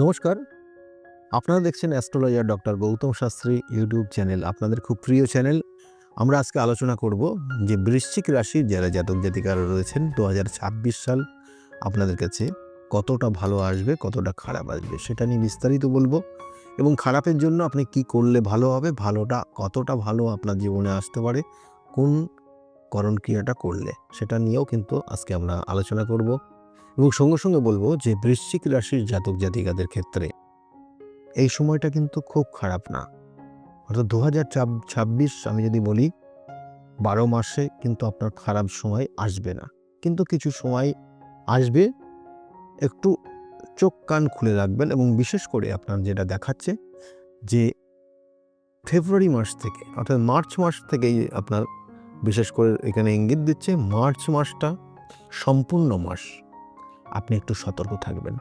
নমস্কার, আপনারা দেখছেন astrologer doctor Gautam Shastri YouTube channel, আপনাদের খুব প্রিয় চ্যানেল। আমরা আজকে আলোচনা করব যে বৃশ্চিক রাশির যারা জাতক জাতিকারা রয়েছেন 2026 সাল আপনাদের কাছে কতটা ভালো আসবে, কতটা খারাপ আসবে সেটা নিয়ে বিস্তারিত বলবো। এবং খারাপের জন্য আপনি কি করলে ভালো হবে, ভালোটা কতটা ভালো আপনার জীবনে আসতে পারে, কোন করণ ক্রিয়াটা করলে সেটা নিয়েও কিন্তু আজকে আমরা আলোচনা করব। এবং সঙ্গে সঙ্গে বলবো যে বৃশ্চিক রাশির জাতক জাতিকাদের ক্ষেত্রে এই সময়টা কিন্তু খুব খারাপ না। অর্থাৎ 2026 আমি যদি বলি 12 মাসে কিন্তু আপনার খারাপ সময় আসবে না, কিন্তু কিছু সময় আসবে। একটু চোখ কান খুলে রাখবেন। এবং বিশেষ করে আপনার যেটা দেখাচ্ছে যে ফেব্রুয়ারি মাস থেকে অর্থাৎ মার্চ মাস থেকেই আপনার বিশেষ করে এখানে ইঙ্গিত দিচ্ছে মার্চ মাসটা সম্পূর্ণ মাস আপনি একটু সতর্ক থাকবেন।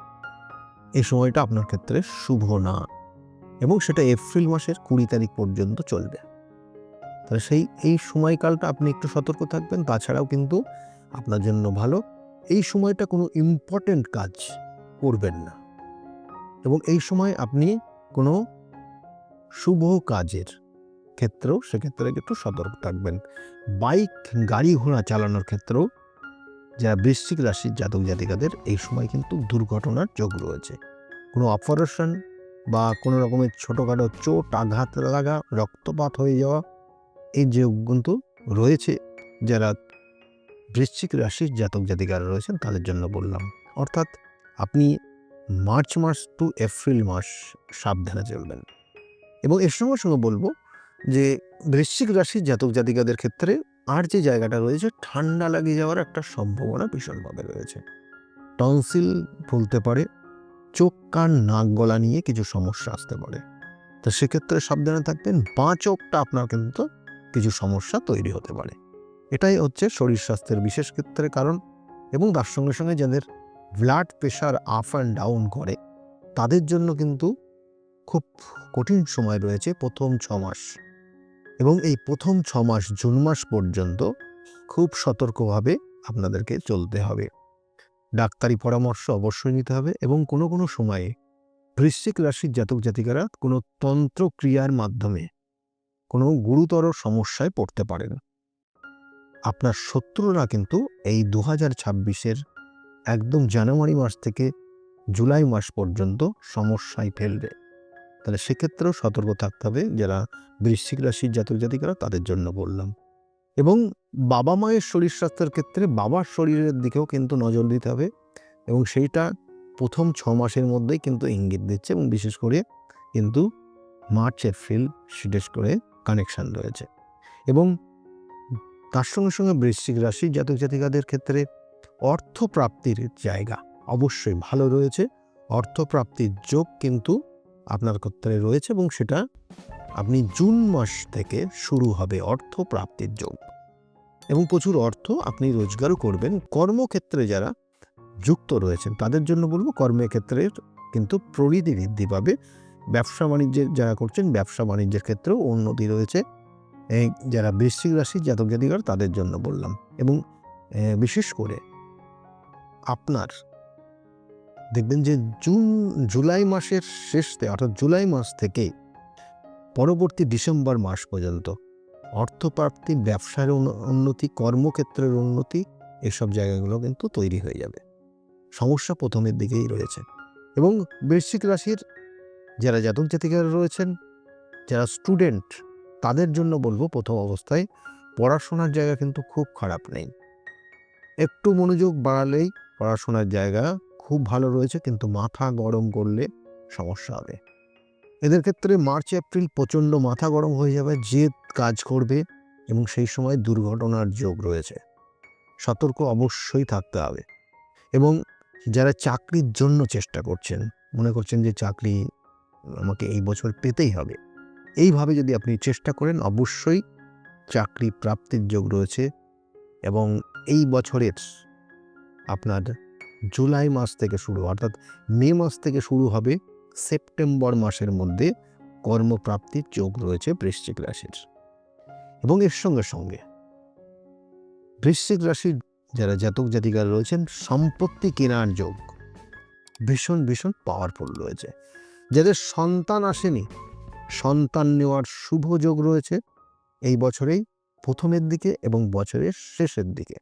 এই সময়টা আপনার ক্ষেত্রে শুভ না, এবং সেটা এপ্রিল মাসের 20 তারিখ পর্যন্ত চলবে। তাহলে এই সময়কালটা আপনি একটু সতর্ক থাকবেন। তাছাড়াও কিন্তু আপনার জন্য ভালো। এই সময়টা কোনো ইম্পর্টেন্ট কাজ করবেন না, এবং এই সময় আপনি কোনো শুভ কাজের ক্ষেত্রেও সেক্ষেত্রে একটু সতর্ক থাকবেন। বাইক গাড়ি ঘোড়া চালানোর ক্ষেত্রেও যারা বৃশ্চিক রাশির জাতক জাতিকাদের এই সময় কিন্তু দুর্ঘটনার যোগ রয়েছে। কোনো অপারেশন বা কোনো রকমের ছোটোখাটো চোট আঘাত লাগা, রক্তপাত হয়ে যাওয়া, এই যোগ কিন্তু রয়েছে যারা বৃশ্চিক রাশির জাতক জাতিকারা রয়েছেন তাদের জন্য বললাম। অর্থাৎ আপনি মার্চ মাস টু এপ্রিল মাস সাবধানে চলবেন। এবং এর সঙ্গে সঙ্গে বলবো যে বৃশ্চিক রাশির জাতক জাতিকাদের ক্ষেত্রে আর যে জায়গাটা রয়েছে, ঠান্ডা লাগে যাওয়ার একটা সম্ভাবনা ভীষণভাবে রয়েছে। টনসিল বলতে পারে, চোখ কান নাক গলা নিয়ে কিছু সমস্যা আসতে পারে। তো সেক্ষেত্রে সাবধানে থাকবেন। বাঁ চোখটা আপনার কিন্তু কিছু সমস্যা তৈরি হতে পারে। এটাই হচ্ছে শরীর স্বাস্থ্যের বিশেষ ক্ষেত্রে কারণ। এবং তার সঙ্গে সঙ্গে যাদের blood pressure up and down করে তাদের জন্য কিন্তু খুব কঠিন সময় রয়েছে প্রথম 6 মাস। এবং এই প্রথম 6 মাস জুন মাস পর্যন্ত খুব সতর্কভাবে আপনাদেরকে চলতে হবে। ডাক্তারি পরামর্শ অবশ্যই নিতে হবে। এবং কোনো কোনো সময়ে বৃশ্চিক রাশির জাতক জাতিকারা কোনো তন্ত্রক্রিয়ার মাধ্যমে কোনো গুরুতর সমস্যায় পড়তে পারেন। আপনার শত্রুরা কিন্তু এই 2026-এর একদম জানুয়ারি মাস থেকে জুলাই মাস পর্যন্ত সমস্যায় ফেলবে। তাহলে সেক্ষেত্রেও সতর্ক থাকতে হবে যারা বৃশ্চিক রাশির জাতক জাতিকারা তাদের জন্য বললাম। এবং বাবা মায়ের শরীর স্বাস্থ্যের ক্ষেত্রে বাবার শরীরের দিকেও কিন্তু নজর দিতে হবে। এবং সেইটা প্রথম 6 মাসের মধ্যেই কিন্তু ইঙ্গিত দিচ্ছে। এবং বিশেষ করে কিন্তু মার্চ এপ্রিল বিশেষ করে কানেকশান রয়েছে। এবং তার সঙ্গে সঙ্গে বৃশ্চিক রাশির জাতক জাতিকাদের ক্ষেত্রে অর্থপ্রাপ্তির জায়গা অবশ্যই ভালো রয়েছে। অর্থপ্রাপ্তির যোগ কিন্তু আপনার ক্ষেত্রে রয়েছে, এবং সেটা আপনি জুন মাস থেকে শুরু হবে অর্থপ্রাপ্তির যোগ। এবং প্রচুর অর্থ আপনি রোজগারও করবেন। কর্মক্ষেত্রে যারা যুক্ত রয়েছেন তাদের জন্য বলবো কর্মের ক্ষেত্রে কিন্তু প্রবৃদ্ধি বৃদ্ধি পাবে। ব্যবসা বাণিজ্যের যারা করছেন ব্যবসা বাণিজ্যের ক্ষেত্রেও উন্নতি রয়েছে। এই যারা বৃশ্চিক রাশির জাতক জাতিকারা তাদের জন্য বললাম। এবং বিশেষ করে আপনার দেখবেন যে জুলাই মাসের শেষে অর্থাৎ জুলাই মাস থেকে পরবর্তী ডিসেম্বর মাস পর্যন্ত অর্থপ্রাপ্তি, ব্যবসার উন্নতি, কর্মক্ষেত্রের উন্নতি, এসব জায়গাগুলো কিন্তু তৈরি হয়ে যাবে। সমস্যা প্রথমের দিকেই রয়েছে। এবং বৃশ্চিক রাশির যারা জাতক জাতিকারা রয়েছেন, যারা স্টুডেন্ট, তাদের জন্য বলবো প্রথম অবস্থায় পড়াশোনার জায়গা কিন্তু খুব খারাপ নেই। একটু মনোযোগ বাড়ালেই পড়াশোনার জায়গা খুব ভালো রয়েছে, কিন্তু মাথা গরম করলে সমস্যা হবে। এদের ক্ষেত্রে মার্চ এপ্রিল প্রচণ্ড মাথা গরম হয়ে যাবে, জেদ কাজ করবে, এবং সেই সময় দুর্ঘটনার যোগ রয়েছে। সতর্ক অবশ্যই থাকতে হবে। এবং যারা চাকরির জন্য চেষ্টা করছেন, মনে করছেন যে চাকরি আমাকে এই বছর পেতেই হবে, এইভাবে যদি আপনি চেষ্টা করেন অবশ্যই চাকরি প্রাপ্তির যোগ রয়েছে। এবং এই বছরের আপনার জুলাই মাস থেকে শুরু অর্থাৎ মে মাস থেকে শুরু হবে সেপ্টেম্বর মাসের মধ্যে কর্মপ্রাপ্তির যোগ রয়েছে বৃশ্চিক রাশির। এবং এর সঙ্গে সঙ্গে বৃশ্চিক রাশির যারা জাতক জাতিকারা রয়েছেন সম্পত্তি কেনার যোগ, ভীষণ ভীষণ পাওয়ারফুল রয়েছে। যাদের সন্তান আসেনি, সন্তান নেওয়ার শুভ যোগ রয়েছে এই বছরেই প্রথমের দিকে এবং বছরের শেষের দিকে।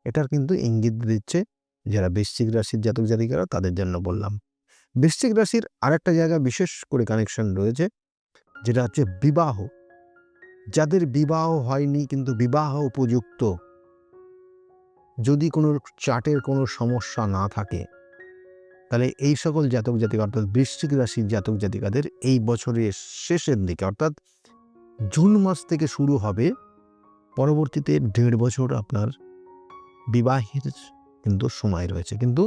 এটার কিন্তু ইঙ্গিত দিচ্ছে যারা বৃশ্চিক রাশির জাতক জাতিকারা, তাদের জন্য বললাম। বৃশ্চিক রাশির আরেকটা জায়গা বিশেষ করে কানেকশন রয়েছে, যেটা হচ্ছে বিবাহ। যাদের বিবাহ হয়নি কিন্তু বিবাহ উপযুক্ত, যদি কোনো চার্টের কোনো সমস্যা না থাকে, তাহলে এই সকল জাতক জাতিকা অর্থাৎ বৃশ্চিক রাশির জাতক জাতিকাদের এই বছরের শেষের দিকে অর্থাৎ জুন মাস থেকে শুরু হবে, পরবর্তীতে 1.5 বছর আপনার বিবাহের কিন্তু সময় রয়েছে। কিন্তু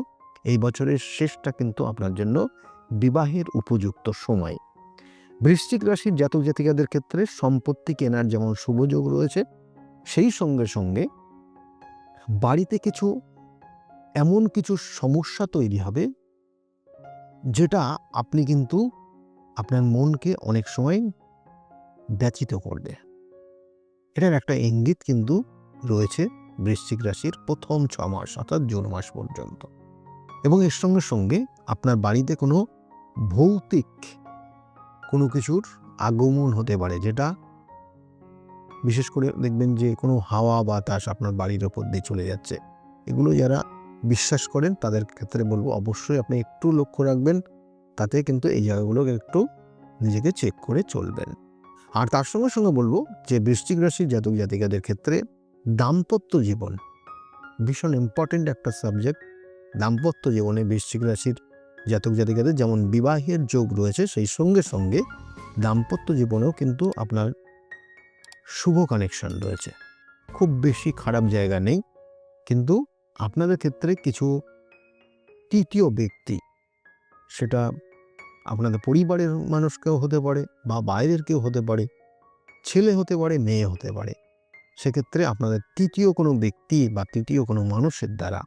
এই বছরের শেষটা কিন্তু আপনার জন্য বিবাহের উপযুক্ত সময়। বৃশ্চিক রাশির জাতক জাতিকাদের ক্ষেত্রে সম্পত্তি কেনার যেমন শুভযোগ রয়েছে, সেই সঙ্গে সঙ্গে বাড়িতে কিছু এমন কিছু সমস্যা তৈরি হবে যেটা আপনি কিন্তু আপনার মনকে অনেক সময় ব্যথিত করবে। এটার একটা ইঙ্গিত কিন্তু রয়েছে বৃশ্চিক রাশির প্রথম 6 মাস অর্থাৎ জুন মাস পর্যন্ত। এবং এর সঙ্গে সঙ্গে আপনার বাড়িতে কোনো ভৌতিক কোনো কিছুর আগমন হতে পারে, যেটা বিশেষ করে দেখবেন যে কোনো হাওয়া বাতাস আপনার বাড়ির ওপর দিয়ে চলে যাচ্ছে। এগুলো যারা বিশ্বাস করেন তাদের ক্ষেত্রে বলবো অবশ্যই আপনি একটু লক্ষ্য রাখবেন, তাতে কিন্তু এই জায়গাগুলোকে একটু নিজেকে চেক করে চলবেন। আর তার সঙ্গে সঙ্গে বলবো যে বৃশ্চিক রাশির জাতক জাতিকাদের ক্ষেত্রে দাম্পত্য জীবন ভীষণ ইম্পর্টেন্ট একটা সাবজেক্ট। দাম্পত্য জীবনে বৃশ্চিক রাশির জাতক জাতিকাদের যেমন বিবাহের যোগ রয়েছে, সেই সঙ্গে সঙ্গে দাম্পত্য জীবনেও কিন্তু আপনার শুভ কানেকশন রয়েছে। খুব বেশি খারাপ জায়গা নেই, কিন্তু আপনাদের ক্ষেত্রে কিছু তৃতীয় ব্যক্তি, সেটা আপনাদের পরিবারের মানুষ কেউ হতে পারে বা বাইরের কেউ হতে পারে, ছেলে হতে পারে, মেয়ে হতে পারে, সেক্ষেত্রে আপনাদের তৃতীয় কোনো ব্যক্তি বা তৃতীয় কোনো মানুষের দ্বারা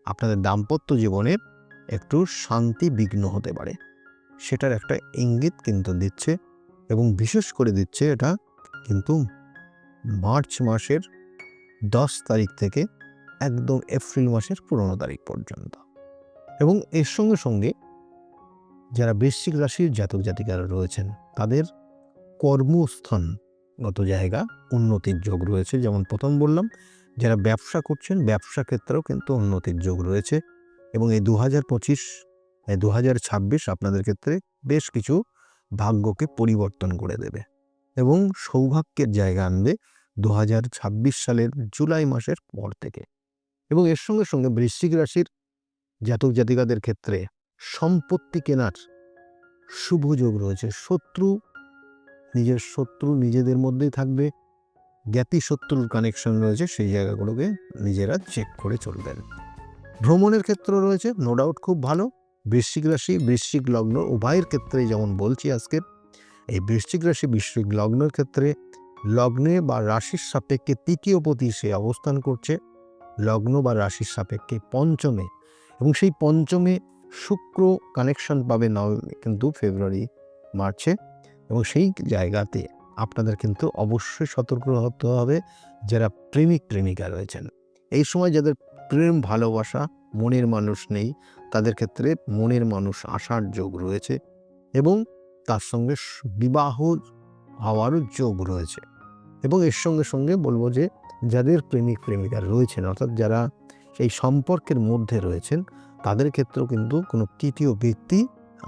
আপনাদের দাম্পত্য জীবনে একটু শান্তি বিঘ্ন হতে পারে। সেটার একটা ইঙ্গিত কিন্তু দিচ্ছে, এবং বিশেষ করে দিচ্ছে এটা কিন্তু মার্চ মাসের 10 তারিখ থেকে একদম এপ্রিল মাসের 15 তারিখ পর্যন্ত। এবং এর সঙ্গে সঙ্গে যারা বৃশ্চিক রাশির জাতক জাতিকারা রয়েছেন, তাদের কর্মস্থানগত জায়গা উন্নতির যোগ রয়েছে। যেমন প্রথম বললাম, যারা ব্যবসা করছেন ব্যবসা ক্ষেত্রেও কিন্তু উন্নতির যোগ রয়েছে। এবং এই 2026 আপনাদের ক্ষেত্রে বেশ কিছু ভাগ্যকে পরিবর্তন করে দেবে এবং সৌভাগ্যের জায়গা আনবে 2026 সালের জুলাই মাসের পর থেকে। এবং এর সঙ্গে সঙ্গে বৃশ্চিক রাশির জাতক জাতিকাদের ক্ষেত্রে সম্পত্তি কেনার শুভ যোগ রয়েছে। নিজের শত্রু নিজেদের মধ্যেই থাকবে, জ্ঞাতি শত্রুর কানেকশন রয়েছে, সেই জায়গাগুলোকে নিজেরা চেক করে চলবেন। ভ্রমণের ক্ষেত্র রয়েছে নো ডাউট খুব ভালো। বৃশ্চিক রাশি বৃশ্চিক লগ্ন উভয়ের ক্ষেত্রে যেমন বলছি আজকে, এই বৃশ্চিক রাশি বৃশ্চিক লগ্নের ক্ষেত্রে লগ্নে বা রাশির সাপেক্ষে তৃতীয় পতি সে অবস্থান করছে, লগ্ন বা রাশির সাপেক্ষে পঞ্চমে, এবং সেই পঞ্চমে শুক্র কানেকশন পাবে কিন্তু ফেব্রুয়ারি মার্চে। এবং সেই জায়গাতে আপনাদের কিন্তু অবশ্যই সতর্ক হতে হবে যারা প্রেমিক প্রেমিকা রয়েছেন। এই সময় যাদের প্রেম ভালোবাসা মনের মানুষ নেই, তাদের ক্ষেত্রে মনের মানুষ আসার যোগ রয়েছে এবং তার সঙ্গে বিবাহ হওয়ারও যোগ রয়েছে। এবং এর সঙ্গে সঙ্গে বলবো যে যাদের প্রেমিক প্রেমিকা রয়েছেন অর্থাৎ যারা এই সম্পর্কের মধ্যে রয়েছেন, তাদের ক্ষেত্রেও কিন্তু কোনো তৃতীয় ব্যক্তি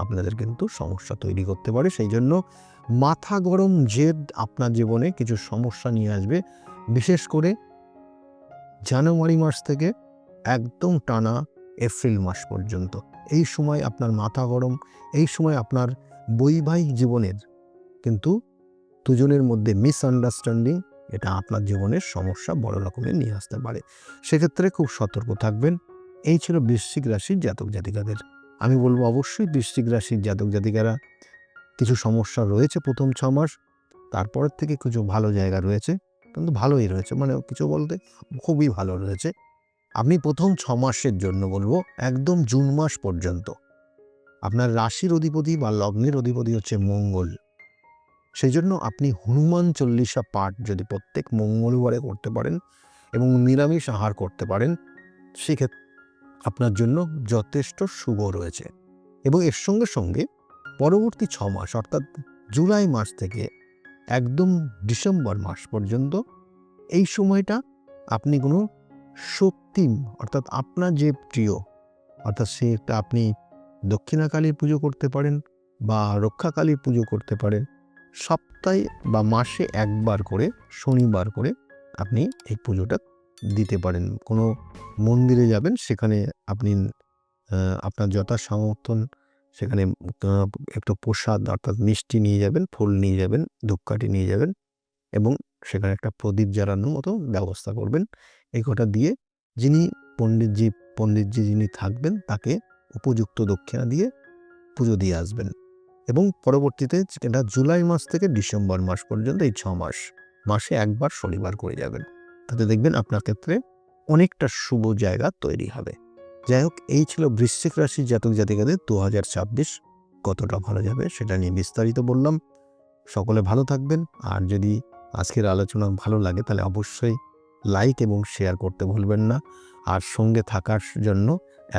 আপনাদের কিন্তু সমস্যা তৈরি করতে পারে। সেই জন্য মাথা গরম জেদ আপনার জীবনে কিছু সমস্যা নিয়ে আসবে, বিশেষ করে জানুয়ারি মাস থেকে একদম টানা এপ্রিল মাস পর্যন্ত। এই সময় আপনার মাথা গরম, এই সময় আপনার বৈবাহিক জীবনের কিন্তু দুজনের মধ্যে মিসআন্ডারস্ট্যান্ডিং, এটা আপনার জীবনের সমস্যা বড় রকমের নিয়ে আসতে পারে। সেক্ষেত্রে খুব সতর্ক থাকবেন। এই ছিল বৃশ্চিক রাশির জাতক জাতিকাদের। আমি বলবো অবশ্যই বৃশ্চিক রাশির জাতক জাতিকারা কিছু সমস্যা রয়েছে প্রথম 6 মাস, তারপরের থেকে কিছু ভালো জায়গা রয়েছে, কিন্তু ভালোই রয়েছে, মানে কিছু বলতে খুবই ভালো রয়েছে। আপনি প্রথম 6 মাসের জন্য বলবো একদম জুন মাস পর্যন্ত আপনার রাশির অধিপতি বা লগ্নের অধিপতি হচ্ছে মঙ্গল। সেই জন্য আপনি হনুমান চল্লিশা পাঠ যদি প্রত্যেক মঙ্গলবারে করতে পারেন এবং নিরামিষ আহার করতে পারেন, সেক্ষেত্রে আপনার জন্য যথেষ্ট শুভ রয়েছে। এবং এর সঙ্গে সঙ্গে পরবর্তী 6 মাস অর্থাৎ জুলাই মাস থেকে একদম ডিসেম্বর মাস পর্যন্ত এই সময়টা আপনি কোনো শক্তি অর্থাৎ আপনার যে প্রিয় অর্থাৎ সেটা আপনি দক্ষিণাকালীর পুজো করতে পারেন বা রক্ষাকালীর পুজো করতে পারেন। সপ্তাহে বা মাসে একবার করে শনিবার করে আপনি এই পুজোটা দিতে পারেন। কোনো মন্দিরে যাবেন, সেখানে আপনি আপনার যথাসামর্থ্য সেখানে একটু প্রসাদ অর্থাৎ মিষ্টি নিয়ে যাবেন, ফুল নিয়ে যাবেন, ধূপকাঠি নিয়ে যাবেন এবং সেখানে একটা প্রদীপ জ্বালানোর মতো ব্যবস্থা করবেন। এই কটা দিয়ে যিনি পণ্ডিতজি যিনি থাকবেন তাকে উপযুক্ত দক্ষিণা দিয়ে পুজো দিয়ে আসবেন। এবং পরবর্তীতে এটা জুলাই মাস থেকে ডিসেম্বর মাস পর্যন্ত এই 6 মাস মাসে একবার শনিবার করে যাবেন। তাতে দেখবেন আপনার ক্ষেত্রে অনেকটা শুভ জায়গা তৈরি হবে। যাই হোক, এই ছিল বৃশ্চিক রাশির জাতক জাতিকাদের 2026 কতটা ভালো যাবে সেটা নিয়ে বিস্তারিত বললাম। সকলে ভালো থাকবেন। আর যদি আজকের আলোচনা ভালো লাগে তাহলে অবশ্যই লাইক এবং শেয়ার করতে ভুলবেন না। আর সঙ্গে থাকার জন্য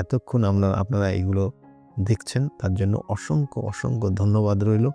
এতক্ষণ আপনারা এইগুলো দেখছেন তার জন্য অসংখ্য ধন্যবাদ রইল।